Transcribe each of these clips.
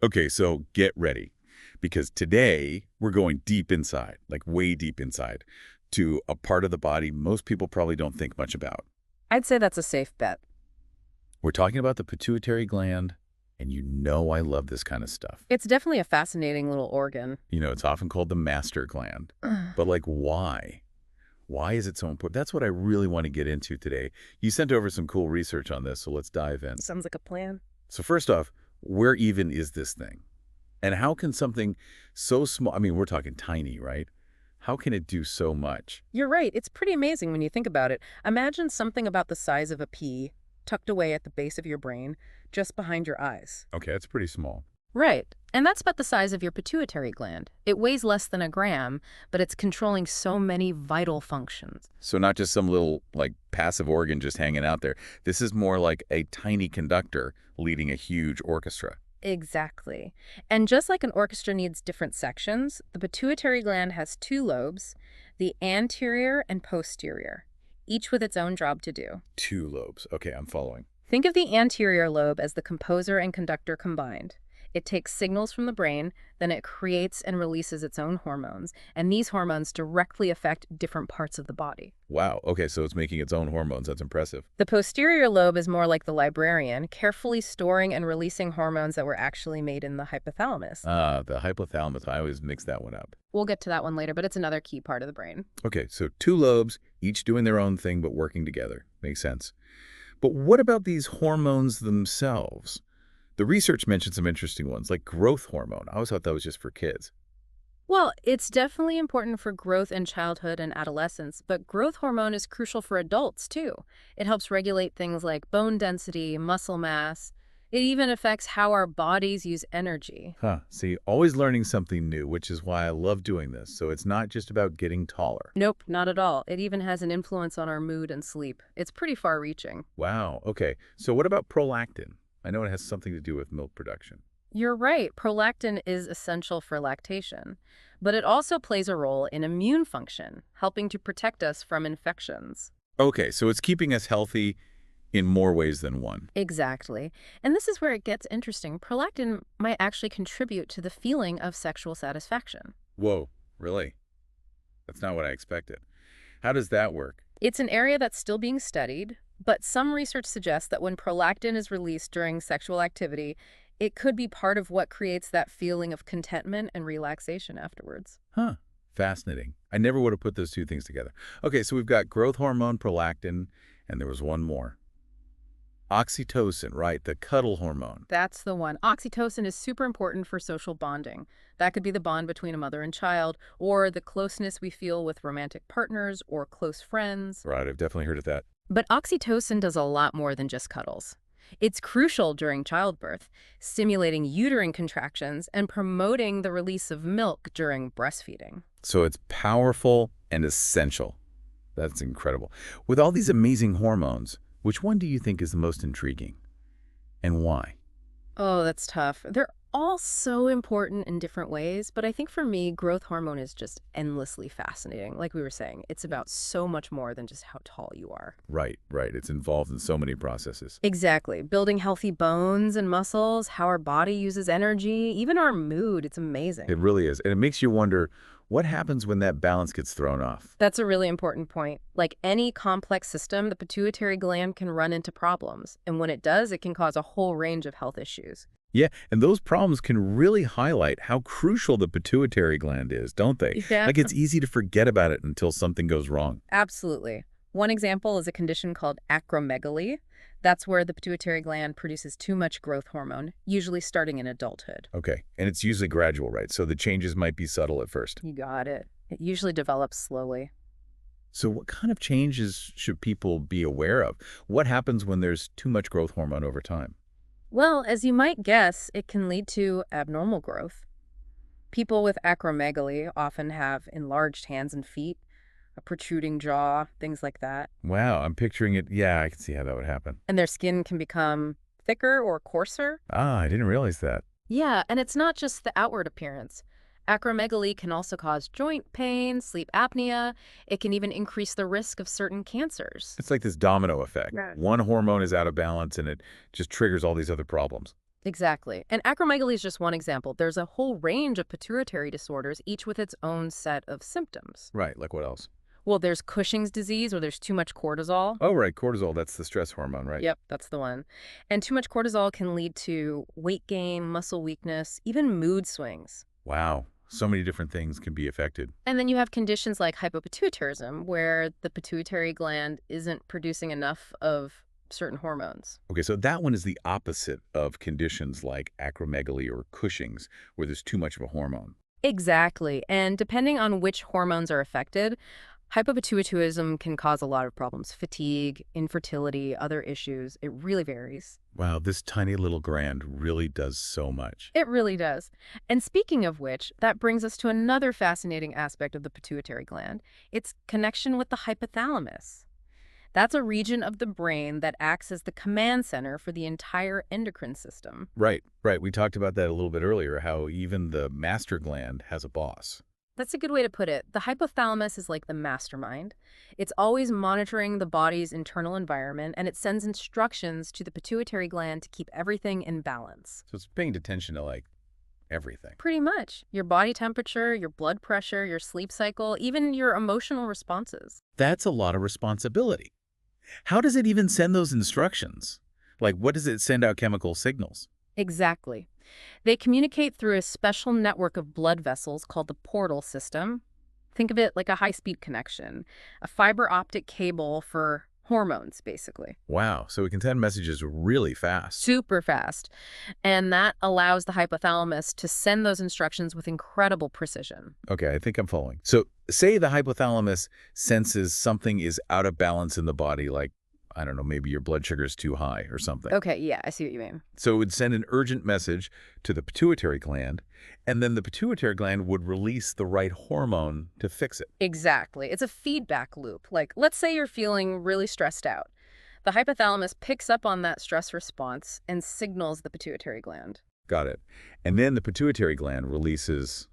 Okay, so get ready, because today we're going deep inside, like way deep inside, to a part of the body most people probably don't think much about. I'd say that's a safe bet. We're talking about the pituitary gland, and you know I love this kind of stuff. It's definitely a fascinating little organ. It's often called the master gland. But like, why? Why is it so important? That's what I really want to get into today. You sent over some cool research on this, so let's dive in. Sounds like a plan. So first off, where even is this thing? And how can something so small, I mean, we're talking tiny, right? How can it do so much? You're right. It's pretty amazing when you think about it. Imagine something about the size of a pea tucked away at the base of your brain, just behind your eyes. Okay, that's pretty small. Right. And that's about the size of your pituitary gland. It weighs less than a gram, but it's controlling so many vital functions. So not just some little, like, passive organ just hanging out there. This is more like a tiny conductor leading a huge orchestra. Exactly. And just like an orchestra needs different sections, the pituitary gland has two lobes, the anterior and posterior, each with its own job to do. Two lobes. Okay, I'm following. Think of the anterior lobe as the composer and conductor combined. It takes signals from the brain, then it creates and releases its own hormones, and these hormones directly affect different parts of the body. Wow, okay, so it's making its own hormones. That's impressive. The posterior lobe is more like the librarian, carefully storing and releasing hormones that were actually made in the hypothalamus. The hypothalamus, I always mix that one up. We'll get to that one later, but it's another key part of the brain. Okay, so two lobes, each doing their own thing but working together. Makes sense. But what about these hormones themselves? The research mentioned some interesting ones, like growth hormone. I always thought that was just for kids. Well, it's definitely important for growth in childhood and adolescence, but growth hormone is crucial for adults, too. It helps regulate things like bone density, muscle mass. It even affects how our bodies use energy. See, always learning something new, which is why I love doing this. So it's not just about getting taller. Nope, not at all. It even has an influence on our mood and sleep. It's pretty far-reaching. Wow, okay. So what about prolactin? I know it has something to do with milk production. You're right. Prolactin is essential for lactation, but it also plays a role in immune function, helping to protect us from infections. Okay, so it's keeping us healthy in more ways than one. Exactly. And this is where it gets interesting. Prolactin might actually contribute to the feeling of sexual satisfaction. Whoa, really? That's not what I expected. How does that work? It's an area that's still being studied, but some research suggests that when prolactin is released during sexual activity, it could be part of what creates that feeling of contentment and relaxation afterwards. Huh. Fascinating. I never would have put those two things together. Okay, so we've got growth hormone, prolactin, and there was one more. Oxytocin, right, the cuddle hormone. That's the one. Oxytocin is super important for social bonding. That could be the bond between a mother and child, or the closeness we feel with romantic partners or close friends. Right, I've definitely heard of that. But oxytocin does a lot more than just cuddles. It's crucial during childbirth, stimulating uterine contractions and promoting the release of milk during breastfeeding. So it's powerful and essential. That's incredible. With all these amazing hormones, which one do you think is the most intriguing? And why? Oh, that's tough. They're all so important in different ways, but I think for me, growth hormone is just endlessly fascinating. Like we were saying, it's about so much more than just how tall you are. Right. It's involved in so many processes. Exactly. Building healthy bones and muscles, how our body uses energy, even our mood. It's amazing. It really is. And it makes you wonder, what happens when that balance gets thrown off? That's a really important point. Like any complex system, the pituitary gland can run into problems. And when it does, it can cause a whole range of health issues. Yeah, and those problems can really highlight how crucial the pituitary gland is, don't they? Yeah. Like, it's easy to forget about it until something goes wrong. Absolutely. One example is a condition called acromegaly. That's where the pituitary gland produces too much growth hormone, usually starting in adulthood. Okay, and it's usually gradual, right? So the changes might be subtle at first. You got it. It usually develops slowly. So what kind of changes should people be aware of? What happens when there's too much growth hormone over time? Well, as you might guess, it can lead to abnormal growth. People with acromegaly often have enlarged hands and feet, a protruding jaw, things like that. Wow, I'm picturing it. Yeah, I can see how that would happen. And their skin can become thicker or coarser. I didn't realize that. Yeah, and it's not just the outward appearance. Acromegaly can also cause joint pain, sleep apnea. It can even increase the risk of certain cancers. It's like this domino effect. Right. One hormone is out of balance and it just triggers all these other problems. Exactly. And acromegaly is just one example. There's a whole range of pituitary disorders, each with its own set of symptoms. Right, like what else? Well, there's Cushing's disease, where there's too much cortisol. Oh, right, cortisol, that's the stress hormone, right? Yep, that's the one. And too much cortisol can lead to weight gain, muscle weakness, even mood swings. Wow, so many different things can be affected. And then you have conditions like hypopituitarism, where the pituitary gland isn't producing enough of certain hormones. Okay, so that one is the opposite of conditions like acromegaly or Cushing's, where there's too much of a hormone. Exactly. And depending on which hormones are affected, hypopituitarism can cause a lot of problems: fatigue, infertility, other issues. It really varies. Wow, this tiny little gland really does so much. It really does. And speaking of which, that brings us to another fascinating aspect of the pituitary gland: its connection with the hypothalamus. That's a region of the brain that acts as the command center for the entire endocrine system. Right, right. We talked about that a little bit earlier, how even the master gland has a boss. That's a good way to put it. The hypothalamus is like the mastermind. It's always monitoring the body's internal environment, and it sends instructions to the pituitary gland to keep everything in balance. So it's paying attention to, like, everything. Pretty much. Your body temperature, your blood pressure, your sleep cycle, even your emotional responses. That's a lot of responsibility. How does it even send those instructions? Like, what does it send out chemical signals? Exactly. They communicate through a special network of blood vessels called the portal system. Think of it like a high-speed connection, a fiber optic cable for hormones, basically. Wow, so we can send messages really fast. Super fast. And that allows the hypothalamus to send those instructions with incredible precision. Okay, I think I'm following. So say the hypothalamus senses something is out of balance in the body, like, I don't know, maybe your blood sugar is too high or something. Okay, yeah, I see what you mean. So it would send an urgent message to the pituitary gland, and then the pituitary gland would release the right hormone to fix it. Exactly. It's a feedback loop. Like, let's say you're feeling really stressed out. The hypothalamus picks up on that stress response and signals the pituitary gland. Got it. And then the pituitary gland releases,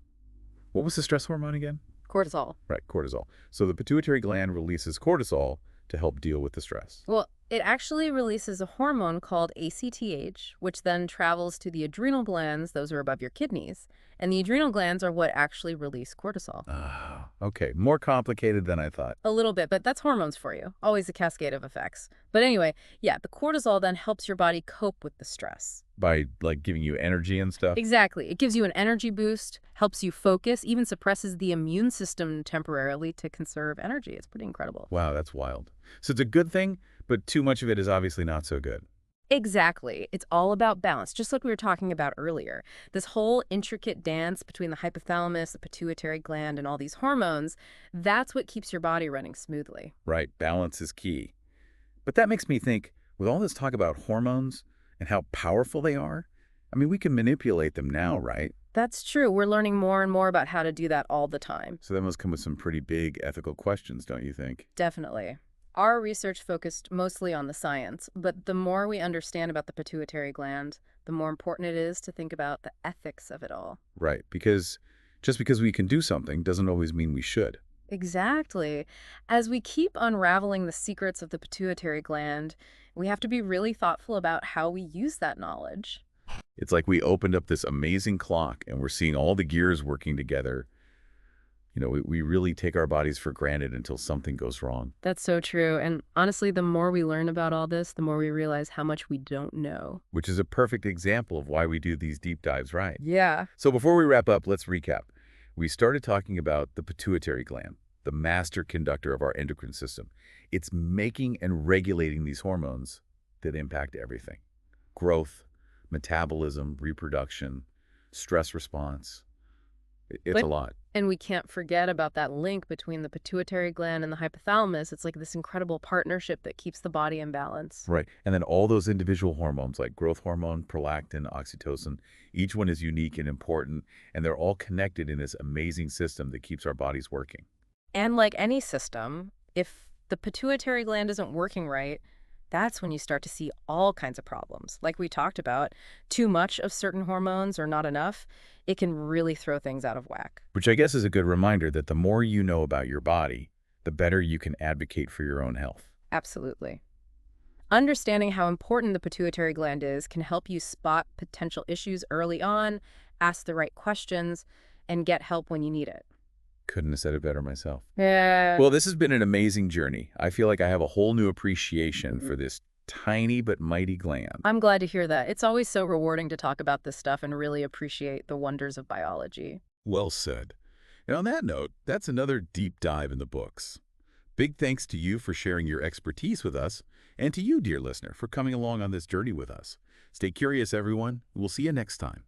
what was the stress hormone again? Cortisol. Right, cortisol. So the pituitary gland releases cortisol to help deal with the stress. Well, it actually releases a hormone called ACTH, which then travels to the adrenal glands. Those are above your kidneys. And the adrenal glands are what actually release cortisol. Ah, okay. More complicated than I thought. A little bit, but that's hormones for you. Always a cascade of effects. But anyway, yeah, the cortisol then helps your body cope with the stress. By, like, giving you energy and stuff? Exactly. It gives you an energy boost, helps you focus, even suppresses the immune system temporarily to conserve energy. It's pretty incredible. Wow, that's wild. So it's a good thing, but too much of it is obviously not so good. Exactly. It's all about balance, just like we were talking about earlier. This whole intricate dance between the hypothalamus, the pituitary gland, and all these hormones, that's what keeps your body running smoothly. Right, balance is key. But that makes me think, with all this talk about hormones and how powerful they are, I mean, we can manipulate them now, right? That's true. We're learning more and more about how to do that all the time. So that must come with some pretty big ethical questions, don't you think? Definitely. Our research focused mostly on the science, but the more we understand about the pituitary gland, the more important it is to think about the ethics of it all. Right, because just because we can do something doesn't always mean we should. Exactly. As we keep unraveling the secrets of the pituitary gland, we have to be really thoughtful about how we use that knowledge. It's like we opened up this amazing clock and we're seeing all the gears working together. You know, we really take our bodies for granted until something goes wrong. That's so true. And honestly, the more we learn about all this, the more we realize how much we don't know. Which is a perfect example of why we do these deep dives, right? Yeah. So before we wrap up, let's recap. We started talking about the pituitary gland, the master conductor of our endocrine system. It's making and regulating these hormones that impact everything: growth, metabolism, reproduction, stress response. It's a lot. And we can't forget about that link between the pituitary gland and the hypothalamus. It's like this incredible partnership that keeps the body in balance. Right. And then all those individual hormones like growth hormone, prolactin, oxytocin, each one is unique and important, and they're all connected in this amazing system that keeps our bodies working. And like any system, if the pituitary gland isn't working right, That's when you start to see all kinds of problems. Like we talked about, too much of certain hormones or not enough, it can really throw things out of whack. Which I guess is a good reminder that the more you know about your body, the better you can advocate for your own health. Absolutely. Understanding how important the pituitary gland is can help you spot potential issues early on, ask the right questions, and get help when you need it. Couldn't have said it better myself. Yeah. Well, this has been an amazing journey. I feel like I have a whole new appreciation for this tiny but mighty gland. I'm glad to hear that. It's always so rewarding to talk about this stuff and really appreciate the wonders of biology. Well said. And on that note, that's another deep dive in the books. Big thanks to you for sharing your expertise with us, and to you, dear listener, for coming along on this journey with us. Stay curious, everyone. We'll see you next time.